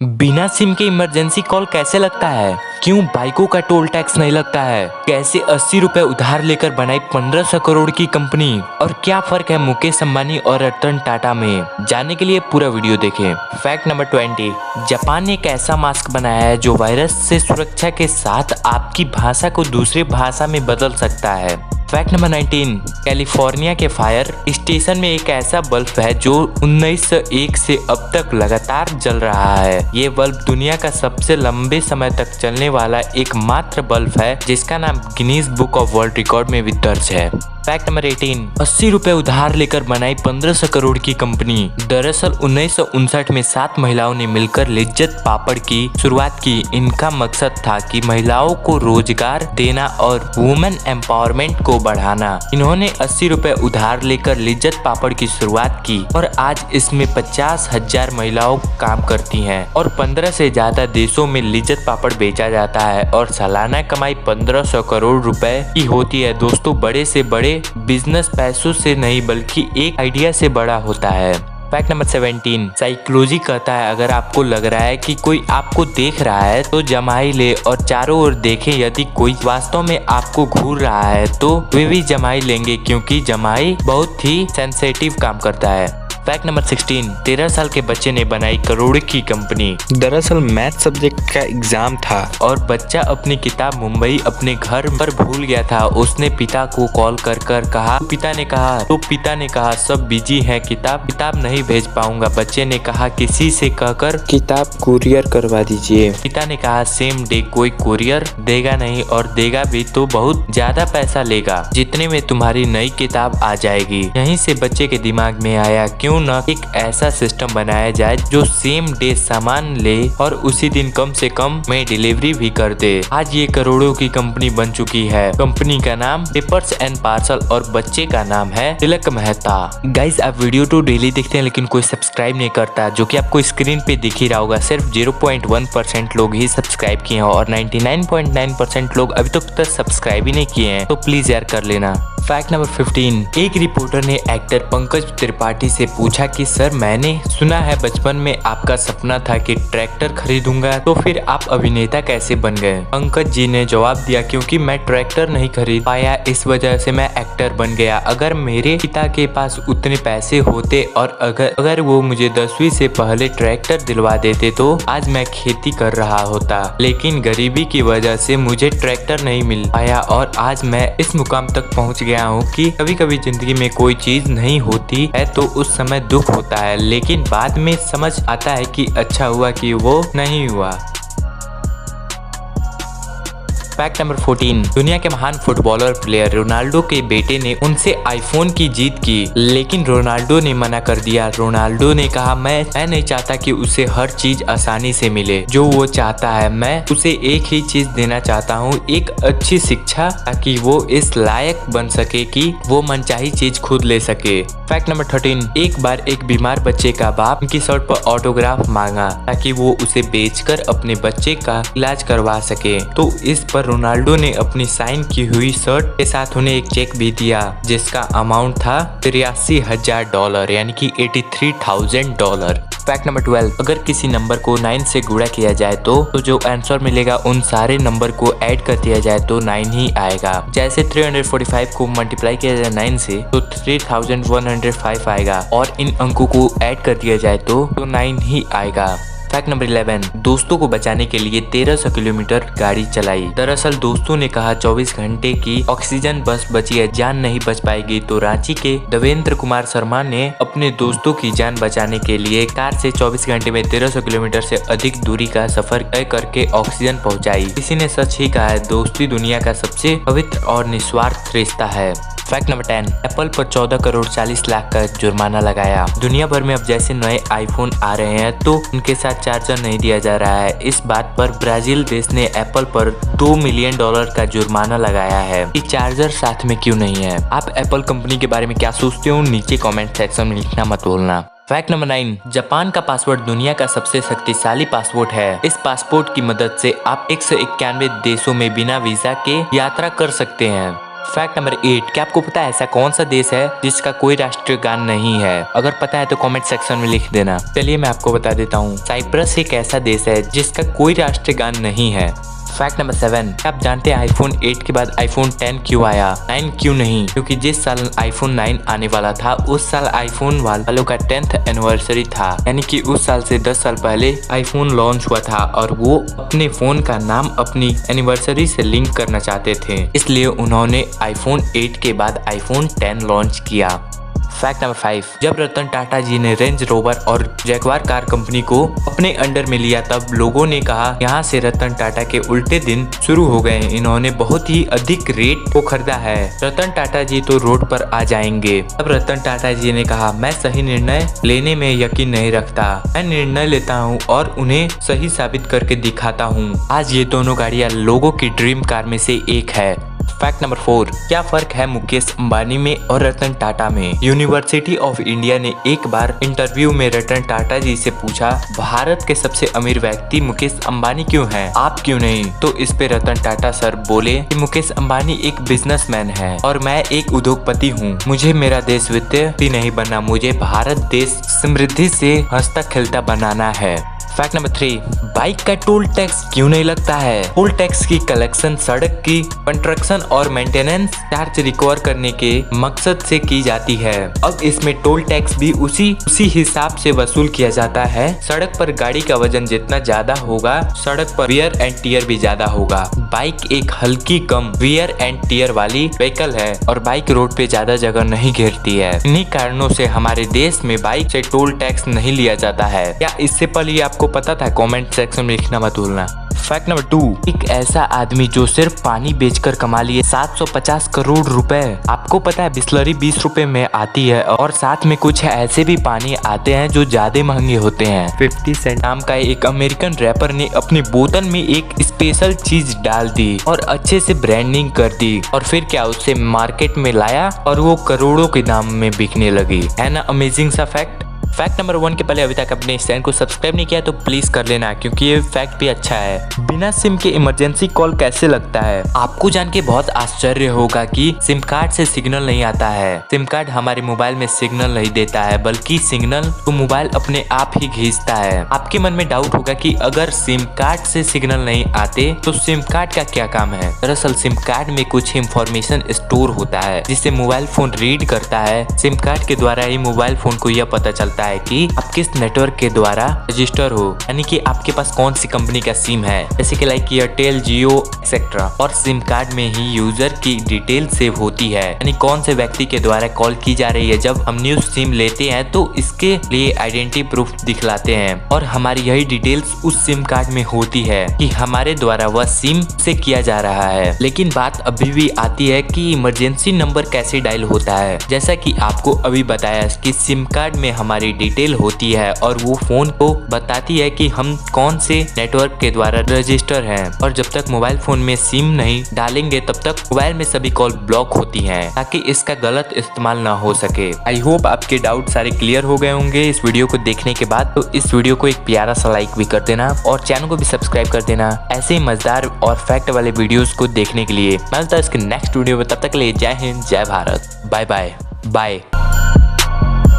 बिना सिम के emergency call कैसे लगता है? क्यों बाइकों का टोल टैक्स नहीं लगता है? कैसे 80 रुपए उधार लेकर बनाई 1500 करोड़ की कंपनी? और क्या फर्क है मुकेश अंबानी और रतन टाटा में? जानने के लिए पूरा वीडियो देखें। फैक्ट नंबर 20, जापान ने एक ऐसा मास्क बनाया है जो वायरस से सुरक्षा के साथ आपकी भाषा को दूसरी भाषा में बदल सकता है। फैक्ट नंबर 19, कैलिफोर्निया के फायर स्टेशन में एक ऐसा बल्ब है जो 1901 से अब तक लगातार जल रहा है। ये बल्ब दुनिया का सबसे लंबे समय तक चलने वाला एकमात्र बल्ब है जिसका नाम Guinness book of world record में भी दर्ज है। फैक्ट नंबर 18, 80 रुपए उधार लेकर बनाई 1500 करोड़ की कंपनी। दरअसल 1959 में 7 महिलाओं ने मिलकर लिज्जत पापड़ की शुरुआत की। इनका मकसद था कि महिलाओं को रोजगार देना और वुमेन एम्पावरमेंट को बढ़ाना। इन्होंने 80 रुपए उधार लेकर लिज्जत पापड़ की शुरुआत की और आज इसमें 50,000 महिलाओं काम करती हैं और 15 से ज्यादा देशों में लिज्जत पापड़ बेचा जाता है और सालाना कमाई 1500 करोड़ रुपए की होती है। दोस्तों, बड़े से बड़े बिजनेस पैसों से नहीं बल्कि एक आइडिया से बड़ा होता है। फैक्ट नंबर 17, साइकोलॉजी कहता है अगर आपको लग रहा है कि कोई आपको देख रहा है तो जमाई ले और चारों ओर देखें। यदि कोई वास्तव में आपको घूर रहा है तो वे भी जमाई लेंगे क्योंकि जमाई बहुत ही सेंसिटिव काम करता है। फैक्ट नंबर 16, 13 साल के बच्चे ने बनाई करोड़ों की कंपनी। दरअसल मैथ सब्जेक्ट का एग्जाम था और बच्चा अपनी किताब मुंबई अपने घर पर भूल गया था। उसने पिता को कॉल कर कहा। पिता ने कहा सब बिजी है, किताब नहीं भेज पाऊंगा। बच्चे ने कहा किसी से कहकर किताब कुरियर करवा दीजिए। पिता ने कहा सेम डे कोई कुरियर देगा नहीं और देगा भी तो बहुत ज्यादा पैसा लेगा जितने में तुम्हारी नई किताब आ जाएगी। यहीं से बच्चे के दिमाग में आया क्यों न एक ऐसा सिस्टम बनाया जाए जो सेम डे सामान ले और उसी दिन कम से कम में डिलीवरी भी कर दे। आज ये करोड़ों की कंपनी बन चुकी है। कंपनी का नाम पेपर्स एंड पार्सल और बच्चे का नाम है तिलक मेहता। गाइस, आप वीडियो तो डेली देखते हैं लेकिन कोई सब्सक्राइब नहीं करता, जो कि आपको स्क्रीन पे दिख ही रहा होगा। सिर्फ 0.1% लोग ही सब्सक्राइब किए हैं और 99.9% लोग अभी तक सब्सक्राइब ही नहीं किए हैं, तो प्लीज यार कर लेना। फैक्ट नंबर 15, एक रिपोर्टर ने एक्टर पंकज त्रिपाठी से पूछा कि सर मैंने सुना है बचपन में आपका सपना था कि ट्रैक्टर खरीदूंगा, तो फिर आप अभिनेता कैसे बन गए? पंकज जी ने जवाब दिया क्योंकि मैं ट्रैक्टर नहीं खरीद पाया इस वजह से मैं एक्टर बन गया। अगर मेरे पिता के पास उतने पैसे होते और अगर वो मुझे 10वीं से पहले ट्रैक्टर दिलवा देते तो आज मैं खेती कर रहा होता, लेकिन गरीबी की वजह से मुझे ट्रैक्टर नहीं मिल पाया और आज मैं इस मुकाम तक पहुँच गया हूँ कि कभी कभी जिंदगी में कोई चीज नहीं होती है तो उस समय दुख होता है, लेकिन बाद में समझ आता है कि अच्छा हुआ कि वो नहीं हुआ। फैक्ट नंबर 14, दुनिया के महान फुटबॉलर प्लेयर रोनाल्डो के बेटे ने उनसे आईफोन की जीत की, लेकिन रोनाल्डो ने मना कर दिया। रोनाल्डो ने कहा मैं नहीं चाहता कि उसे हर चीज आसानी से मिले जो वो चाहता है। मैं उसे एक ही चीज देना चाहता हूँ, एक अच्छी शिक्षा, ताकि वो इस लायक बन सके कि वो मनचाही चीज खुद ले सके। फैक्ट नंबर 13, एक बार एक बीमार बच्चे का बाप उनकी शर्ट पर ऑटोग्राफ मांगा ताकि वो उसे बेचकर अपने बच्चे का इलाज करवा सके, तो इस पर रोनाल्डो ने अपनी साइन की हुई शर्ट के साथ उन्हें एक चेक भी दिया जिसका अमाउंट था $83,000 यानी कि $83,000। फैक्ट नंबर 12, अगर किसी नंबर को 9 से गुणा किया जाए तो जो आंसर मिलेगा उन सारे नंबर को ऐड कर दिया जाए तो 9 ही आएगा। जैसे 345 को मल्टीप्लाई किया जाए 9 से तो 3105 आएगा और इन अंकों को ऐड कर दिया जाए तो 9 ही आएगा। फैक्ट नंबर 11, दोस्तों को बचाने के लिए 1300 किलोमीटर गाड़ी चलाई। दरअसल दोस्तों ने कहा 24 घंटे की ऑक्सीजन बस बची है, जान नहीं बच पाएगी, तो रांची के देवेंद्र कुमार शर्मा ने अपने दोस्तों की जान बचाने के लिए कार से 24 घंटे में 1300 किलोमीटर से अधिक दूरी का सफर तय करके ऑक्सीजन पहुंचाई। किसी ने सच ही कहा है, दोस्ती दुनिया का सबसे पवित्र और निस्वार्थ रिश्ता है। फैक्ट नंबर 10, एप्पल पर 14 करोड़ 40 लाख का जुर्माना लगाया। दुनिया भर में अब जैसे नए आईफोन आ रहे हैं तो उनके साथ चार्जर नहीं दिया जा रहा है। इस बात पर ब्राजील देश ने एप्पल पर $2 मिलियन का जुर्माना लगाया है कि चार्जर साथ में क्यों नहीं है। आप एप्पल कंपनी के बारे में क्या सोचते हो? नीचे कमेंट सेक्शन में लिखना मत भूलना। फैक्ट नंबर 9, जापान का पासपोर्ट दुनिया का सबसे शक्तिशाली पासपोर्ट है। इस पासपोर्ट की मदद से आप 191 देशों में बिना वीजा के यात्रा कर सकते हैं। फैक्ट नंबर 8, क्या आपको पता है ऐसा कौन सा देश है जिसका कोई राष्ट्रीय गान नहीं है? अगर पता है तो कमेंट सेक्शन में लिख देना। चलिए मैं आपको बता देता हूँ, साइप्रस एक ऐसा देश है जिसका कोई राष्ट्रीय गान नहीं है। फैक्ट नंबर 7, क्या आप जानते हैं आईफोन 8 के बाद आईफोन 10 क्यों आया? 9 क्यों नहीं? क्योंकि जिस साल आईफोन 9 आने वाला था उस साल आईफोन वालों का 10th एनिवर्सरी था, यानी कि उस साल से 10 साल पहले आईफोन लॉन्च हुआ था और वो अपने फोन का नाम अपनी एनिवर्सरी से लिंक करना चाहते थे, इसलिए उन्होंने आईफोन 8 के बाद आईफोन 10 लॉन्च किया। फैक्ट नंबर 5, जब रतन टाटा जी ने रेंज रोवर और जैगवार कार कंपनी को अपने अंडर में लिया तब लोगों ने कहा यहाँ से रतन टाटा के उल्टे दिन शुरू हो गए, इन्होंने बहुत ही अधिक रेट को खरीदा है, रतन टाटा जी तो रोड पर आ जाएंगे। तब रतन टाटा जी ने कहा मैं सही निर्णय लेने में यकीन नहीं रखता, मैं निर्णय लेता हूँ और उन्हें सही साबित करके दिखाता हूँ। आज ये दोनों गाड़ियाँ लोगों की ड्रीम कार में से एक है। फैक्ट नंबर 4, क्या फर्क है मुकेश अंबानी में और रतन टाटा में? यूनिवर्सिटी ऑफ इंडिया ने एक बार इंटरव्यू में रतन टाटा जी से पूछा भारत के सबसे अमीर व्यक्ति मुकेश अंबानी क्यों हैं, आप क्यों नहीं? तो इस पे रतन टाटा सर बोले कि मुकेश अंबानी एक बिजनेसमैन है और मैं एक उद्योगपति हूँ, मुझे मेरा देश वित्तीय नहीं बनना, मुझे भारत देश समृद्धि से हंसता खेलता बनाना है। फैक्ट नंबर 3, बाइक का टोल टैक्स क्यों नहीं लगता है? टोल टैक्स की कलेक्शन सड़क की कंस्ट्रक्शन और मेंटेनेंस चार्ज रिकवर करने के मकसद से की जाती है। अब इसमें टोल टैक्स भी उसी हिसाब से वसूल किया जाता है। सड़क पर गाड़ी का वजन जितना ज्यादा होगा सड़क पर वियर एंड टियर भी ज्यादा होगा। बाइक एक हल्की कम वियर एंड टियर वाली व्हीकल है और बाइक रोड पे ज्यादा जगह नहीं घेरती है। इन्हीं कारणों से हमारे देश में बाइक से टोल टैक्स नहीं लिया जाता है। क्या इससे पहले आपको पता था? कमेंट सेक्शन में लिखना मत भूलना। फैक्ट नंबर 2, एक ऐसा आदमी जो सिर्फ पानी बेचकर कमा लिए 750 करोड़ रुपए। आपको पता है बिस्लरी 20 रुपए में आती है और साथ में कुछ ऐसे भी पानी आते हैं जो ज्यादा महंगे होते हैं। 50 सेंट नाम का एक अमेरिकन रैपर ने अपनी बोतल में एक स्पेशल चीज डाल दी और अच्छे से ब्रांडिंग कर दी और फिर क्या उसे मार्केट में लाया और वो करोड़ों के दाम में बिकने लगी। है ना अमेजिंग सा फैक्ट? फैक्ट नंबर 1 के पहले अभी तक अपने चैनल को सब्सक्राइब नहीं किया तो प्लीज कर लेना, क्योंकि ये फैक्ट भी अच्छा है। बिना सिम के इमरजेंसी कॉल कैसे लगता है? आपको जान के बहुत आश्चर्य होगा कि सिम कार्ड से सिग्नल नहीं आता है। सिम कार्ड हमारे मोबाइल में सिग्नल नहीं देता है, बल्कि सिग्नल तो मोबाइल अपने आप ही खींचता है। आपके मन में डाउट होगा कि अगर सिम कार्ड से सिग्नल नहीं आते तो सिम कार्ड का क्या काम है? दरअसल सिम कार्ड में कुछ इंफॉर्मेशन स्टोर होता है जिसे मोबाइल फोन रीड करता है। सिम कार्ड के द्वारा ही मोबाइल फोन को यह पता चलता है कि आप किस नेटवर्क के द्वारा रजिस्टर हो, यानी कि आपके पास कौन सी कंपनी का सिम है, जैसे कि लाइक एयरटेल, जियो एक्सेट्रा। और सिम कार्ड में ही यूजर की डिटेल सेव होती है, यानी कौन से व्यक्ति के द्वारा कॉल की जा रही है। जब हम न्यू सिम लेते हैं तो इसके लिए आइडेंटिटी प्रूफ दिखलाते हैं और हमारी यही डिटेल्स उस सिम कार्ड में होती है कि हमारे द्वारा वह सिम से किया जा रहा है। लेकिन बात अभी भी आती है कि इमरजेंसी नंबर कैसे डायल होता है। जैसा कि आपको अभी बताया कि सिम कार्ड में हमारी डिटेल होती है और वो फोन को बताती है कि हम कौन से नेटवर्क के द्वारा रजिस्टर हैं, और जब तक मोबाइल फोन में सिम नहीं डालेंगे तब तक मोबाइल में सभी कॉल ब्लॉक होती हैं, ताकि इसका गलत इस्तेमाल ना हो सके। आई होप आपके डाउट सारे क्लियर हो गए होंगे इस वीडियो को देखने के बाद। तो इस वीडियो को एक प्यारा सा लाइक भी कर देना और चैनल को भी सब्सक्राइब कर देना ऐसे ही मजेदार और फैक्ट वाले वीडियोस को देखने के लिए। मिलता है इसके नेक्स्ट वीडियो में, तब तक के लिए जय हिंद, जय भारत, बाय बाय बाय।